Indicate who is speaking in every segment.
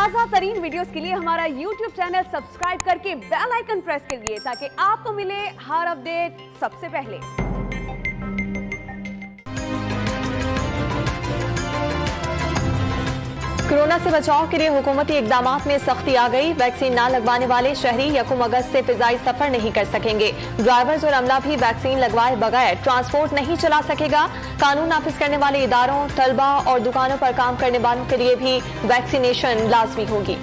Speaker 1: ताजा तरीन वीडियोस के लिए हमारा यूट्यूब चैनल सब्सक्राइब करके बेल आइकन प्रेस करिए ताकि आपको मिले हर अपडेट सबसे पहले। कोरोना से बचाव के लिए हुकूमती इकदामात में सख्ती आ गई। वैक्सीन ना लगवाने वाले शहरी 1 अगस्त से फिजाई सफर नहीं कर सकेंगे। ड्राइवर्स और अमला भी वैक्सीन लगवाए बगैर ट्रांसपोर्ट नहीं चला सकेगा। कानून नाफिज करने वाले इदारों, तलबा और दुकानों पर काम करने वालों के लिए भी वैक्सीनेशन लाजमी होगी।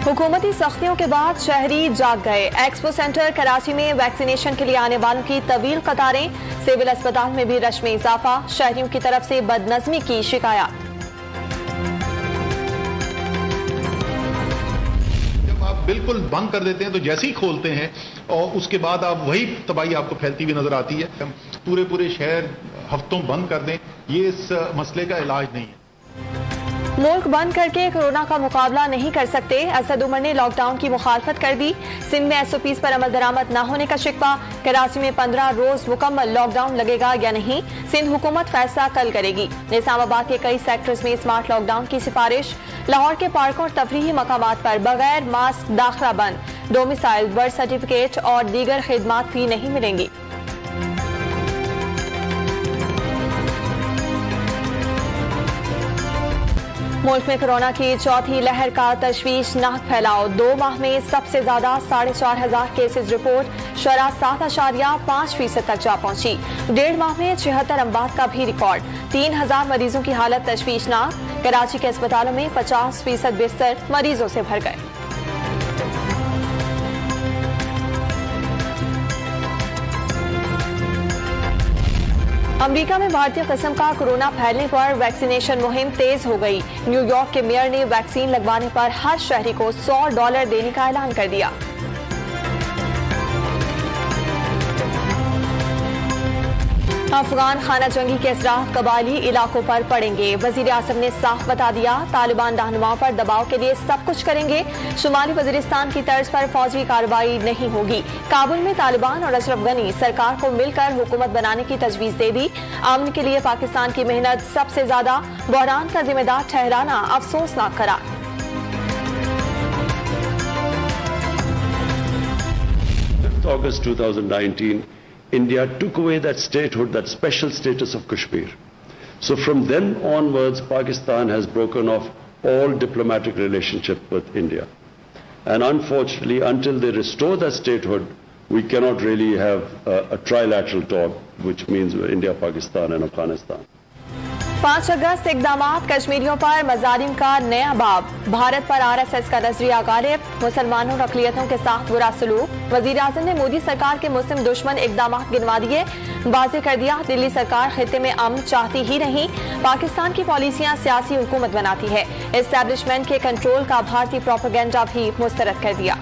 Speaker 1: हुकूमती सख्तियों के बाद शहरी जाग गए। एक्सपो सेंटर कराची में वैक्सीनेशन के लिए आने वालों की तवील कतारें। सिविल अस्पताल में भी रश में इजाफा। शहरियों की तरफ से बदनज़मी की शिकायत।
Speaker 2: जब आप बिल्कुल बंद कर देते हैं तो जैसे ही खोलते हैं और उसके बाद आप वही तबाही आपको फैलती हुई नजर आती है। पूरे शहर हफ्तों बंद कर दें, ये इस मसले का इलाज नहीं है।
Speaker 1: मुल्क बंद करके कोरोना का मुकाबला नहीं कर सकते। असद उमर ने लॉकडाउन की मुखालफत कर दी। सिंध में SOPs पर अमल दरामद न होने का शिकवा। कराची में 15 रोज मुकम्मल लॉकडाउन लगेगा या नहीं, सिंध हुकूमत फैसला कल करेगी। निजामाबाद के कई सेक्टर्स में स्मार्ट लॉकडाउन की सिफारिश। लाहौर के पार्कों और तफरीही मकामात पर बगैर मास्क दाखिला बंद। डोमिसाइल, बर्थ सर्टिफिकेट और दीगर खिदमात भी नहीं मिलेंगी। मुल्क में कोरोना की चौथी लहर का तशवीशनाक फैलाव। 2 माह में सबसे ज्यादा 4,500 केसेज रिपोर्ट। शरह 7.5% तक जा पहुंची। 1.5 माह में 76 अमवात का भी रिकॉर्ड। 3,000 मरीजों की हालत तशवीशनाक। कराची के अस्पतालों में 50% बिस्तर मरीजों से भर गए। अमेरिका में भारतीय किस्म का कोरोना फैलने पर वैक्सीनेशन मुहिम तेज हो गई। न्यूयॉर्क के मेयर ने वैक्सीन लगवाने पर हर शहरी को $100 देने का ऐलान कर दिया। अफगान खाना जंगी के असरात कबायली इलाकों पर पड़ेंगे। वजीर आजम ने साफ बता दिया, तालिबान रहनुमाओं पर दबाव के लिए सब कुछ करेंगे। शुमाली वजीरिस्तान की तर्ज पर फौजी कार्रवाई नहीं होगी। काबुल में तालिबान और अशरफ गनी सरकार को मिलकर हुकूमत बनाने की तजवीज दे दी। अमन के लिए पाकिस्तान की मेहनत सबसे ज्यादा, बहरान का जिम्मेदार ठहराना अफसोसनाक करार।
Speaker 3: August 2019, India took away that statehood, that special status of Kashmir. So from then onwards, Pakistan has broken off all diplomatic relationship with India. And unfortunately, until they restore that statehood, we cannot really have a trilateral talk, which means India, Pakistan and Afghanistan.
Speaker 1: 5 अगस्त इकदामात कश्मीरियों पर मजालिम का नया बाब। भारत पर RSS का नजरिया गालिब। मुसलमानों और अक़लियतों के साथ बुरा सलूक। वजीर आज़म ने मोदी सरकार के मुस्लिम दुश्मन इकदामात गिनवा दिए। वाज़ेह कर दिया, दिल्ली सरकार खित्ते में अमन चाहती ही नहीं, पाकिस्तान की पॉलिसियां सियासी हुकूमत बनाती है। एस्टैब्लिशमेंट के कंट्रोल का भारतीय प्रोपेगेंडा भी मुस्तरद कर दिया।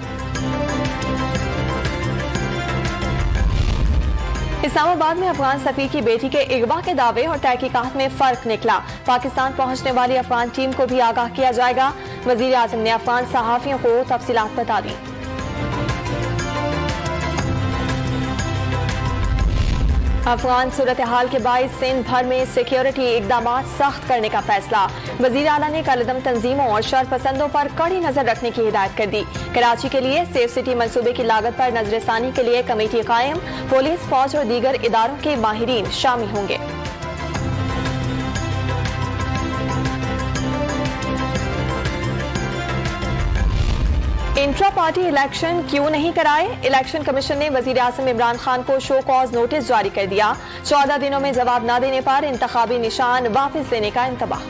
Speaker 1: इस्लामाबाद में अफगान सफीर की बेटी के अगवा के दावे और तहकीकात में फर्क निकला। पाकिस्तान पहुंचने वाली अफगान टीम को भी आगाह किया जाएगा। वजीर आजम ने अफगान सहाफियों को तफसीलात बता दी। अफगान सूरत हाल के बाइस सिंध भर में सिक्योरिटी इकदामात सख्त करने का फैसला। वजीर आला ने कलदम तंजीमों और शरपसंदों पर कड़ी नजर रखने की हिदायत कर दी। कराची के लिए सेफ सिटी मंसूबे की लागत पर नजरसानी के लिए कमेटी कायम। पुलिस, फौज और दीगर इदारों के माहिरीन शामिल होंगे। इंट्रा पार्टी इलेक्शन क्यों नहीं कराए? इलेक्शन कमीशन ने वजीर आज़म इमरान खान को शो कॉज नोटिस जारी कर दिया। 14 दिनों में जवाब न देने पर इंतखाबी निशान वापस देने का इंतबाह।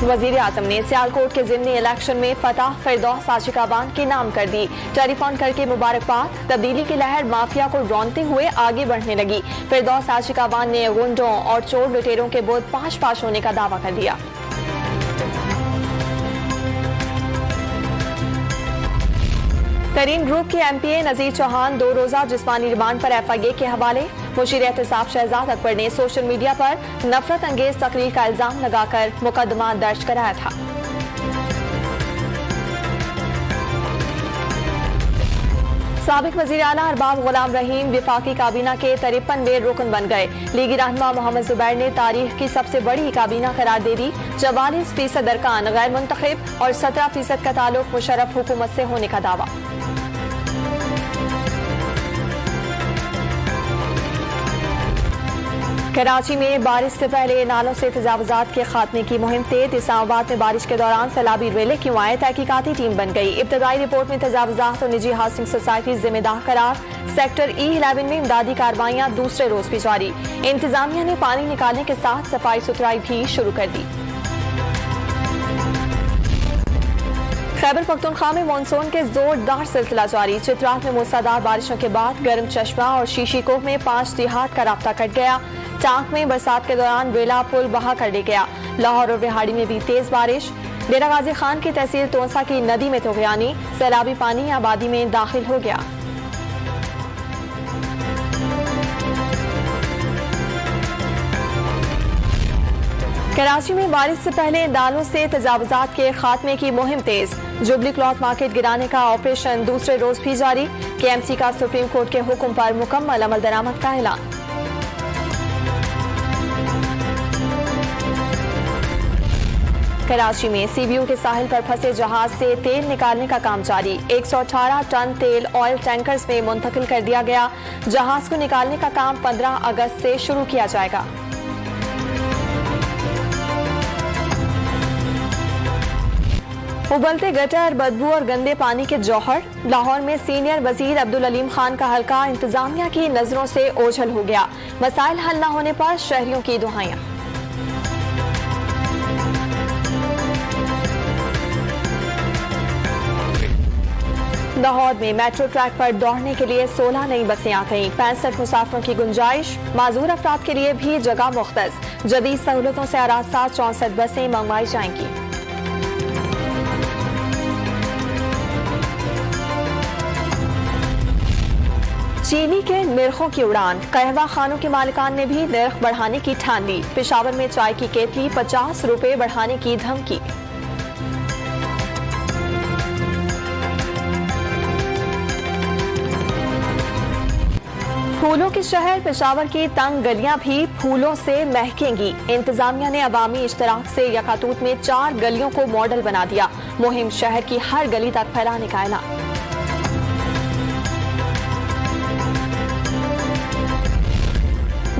Speaker 1: वजीर आज़म ने सियालकोट के ज़िमनी इलेक्शन में फतह फिरदौस आशिकाबान के नाम कर दी। टेलीफोन करके मुबारकबाद। तब्दीली की लहर माफिया को रौंदते हुए आगे बढ़ने लगी। फिरदौस आशिकाबान ने गुंडों और चोर लुटेरों के बोध पाश होने का दावा कर दिया। तरीन ग्रुप के MPA नजीर चौहान 2 रोजा जिस्मानी रिमांड पर FIA के हवाले। मुशीर एहतसाब शहजाद अकबर ने सोशल मीडिया पर नफरत अंगेज तकरीर का इल्जाम लगाकर मुकदमा दर्ज कराया था। साबिक वजीर आला अरबाब गुलाम रहीम विफाकी काबीना के 53वें रुकन बन गए। लीगी रहनुमा मोहम्मद जुबैर ने तारीख की सबसे बड़ी काबीना करार दे दी। 44% अरकान गैर मुंतखब और 17% का ताल्लुक मुशर्रफ हुकूमत से होने का दावा। कराची में बारिश से पहले नालों से तजावुजात के खात्मे की मुहिम तेज। इस्लामाबाद में बारिश के दौरान सैलाबी रेले क्यों आए, तहकीकाती टीम बन गई। इब्तदाई रिपोर्ट में तजावुजात और निजी हाउसिंग सोसाइटी जिम्मेदार करार। सेक्टर E11 में इमदादी कार्रवाइयां दूसरे रोज भी जारी। इंतजामिया ने पानी निकालने के साथ सफाई सुथराई भी शुरू कर दी। खैबर पख्तूनख्वा में मानसून के जोरदार सिलसिला जारी। चित्राल में मूसलाधार बारिशों के बाद गर्म चश्मा और शीशी कोह में 5 देहात का राब्ता कट गया। टांक में बरसात के दौरान वेला पुल बहा कर ले गया। लाहौर और रिहाड़ी में भी तेज बारिश। डेरा गाजी खान की तहसील तोंसा की नदी में तूफ़ानी, सैलाबी पानी आबादी में दाखिल हो गया। कराची में बारिश से पहले नालों से तजावुजात के खात्मे की मुहिम तेज। जुबली क्लॉथ मार्केट गिराने का ऑपरेशन दूसरे रोज भी जारी। KMC का सुप्रीम कोर्ट के हुक्म पर मुकम्मल अमल दरामद का ऐलान। कराची में CBU के साहिल पर फंसे जहाज से तेल निकालने का काम जारी। 118 टन तेल ऑयल टैंकर्स में मुंतकिल कर दिया गया। जहाज को निकालने का काम 15 अगस्त से शुरू किया जाएगा। उबलते गटर, बदबू और गंदे पानी के जौहर। लाहौर में सीनियर वजीर अब्दुल अलीम खान का हल्का इंतजामिया की नजरों से ओझल हो गया। मसाइल हल न होने पर शहरियों की दुहाइयां। लाहौर में मेट्रो ट्रैक पर दौड़ने के लिए 16 नई बसें आ गईं। 65 मुसाफिरों की गुंजाइश। माजूर अफराद के लिए भी जगह मुख्तस। जदीद सहूलतों से आरास्ता 64 बसें मंगवाई जाएंगी। चीनी के निर्खों की उड़ान। कहवा खानों के मालिकान ने भी निर्ख बढ़ाने की ठान ली। पेशावर में चाय की केतली 50 रुपए बढ़ाने की धमकी। फूलों के शहर पेशावर की तंग गलियां भी फूलों से महकेंगी। इंतजामिया ने अवामी इश्तराक से यकातूत में 4 गलियों को मॉडल बना दिया। मुहिम शहर की हर गली तक फैलाने का ऐलान।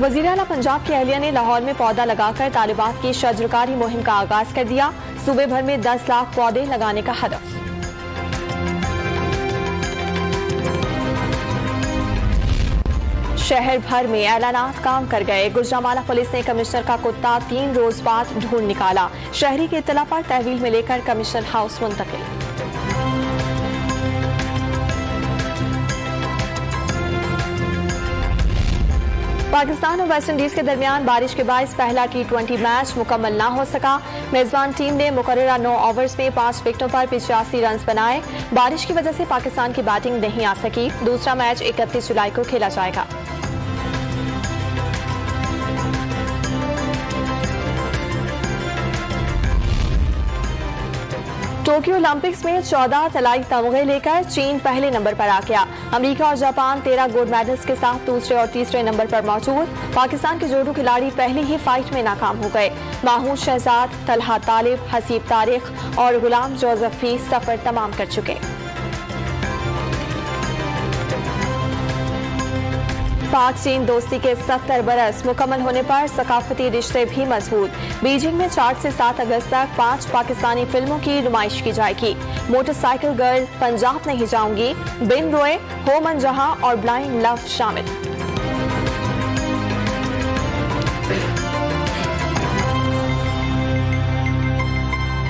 Speaker 1: वज़ीर आला पंजाब की अहलिया ने लाहौर में पौधा लगाकर तालिबात की शजरकारी मुहिम का आगाज कर दिया। सूबे भर में 10 लाख पौधे लगाने का हदफ। शहर भर में ऐलानात काम कर गए। गुजरांवाला पुलिस ने कमिश्नर का कुत्ता 3 रोज बाद ढूंढ निकाला। शहरी की इत्तला पर तहवील में लेकर कमिश्नर हाउस मुंतकिल। पाकिस्तान और वेस्ट इंडीज के दरमियान बारिश के बायस पहला T20 मैच मुकम्मल ना हो सका। मेजबान टीम ने मुकर्ररा 9 ओवर्स में 5 विकेटों पर 85 रन बनाए। बारिश की वजह से पाकिस्तान की बैटिंग नहीं आ सकी। दूसरा मैच 31 जुलाई को खेला जाएगा। टोक्यो ओलंपिक्स में 14 तलाई तमगे लेकर चीन पहले नंबर पर आ गया। अमेरिका और जापान 13 गोल्ड मेडल्स के साथ दूसरे और तीसरे नंबर पर मौजूद। पाकिस्तान के जोड़ू खिलाड़ी पहली ही फाइट में नाकाम हो गए। माहमूद शहजाद, तलहा तालिब, हसीब तारिक और गुलाम जोसेफ भी सफर तमाम कर चुके। पाक चीन दोस्ती के 70 बरस मुकम्मल होने पर सकाफती रिश्ते भी मजबूत। बीजिंग में 4 से 7 अगस्त तक 5 पाकिस्तानी फिल्मों की नुमाइश की जाएगी। मोटरसाइकिल गर्ल, पंजाब नहीं जाऊंगी, बिन रोए, हो मन जहां और ब्लाइंड लव शामिल।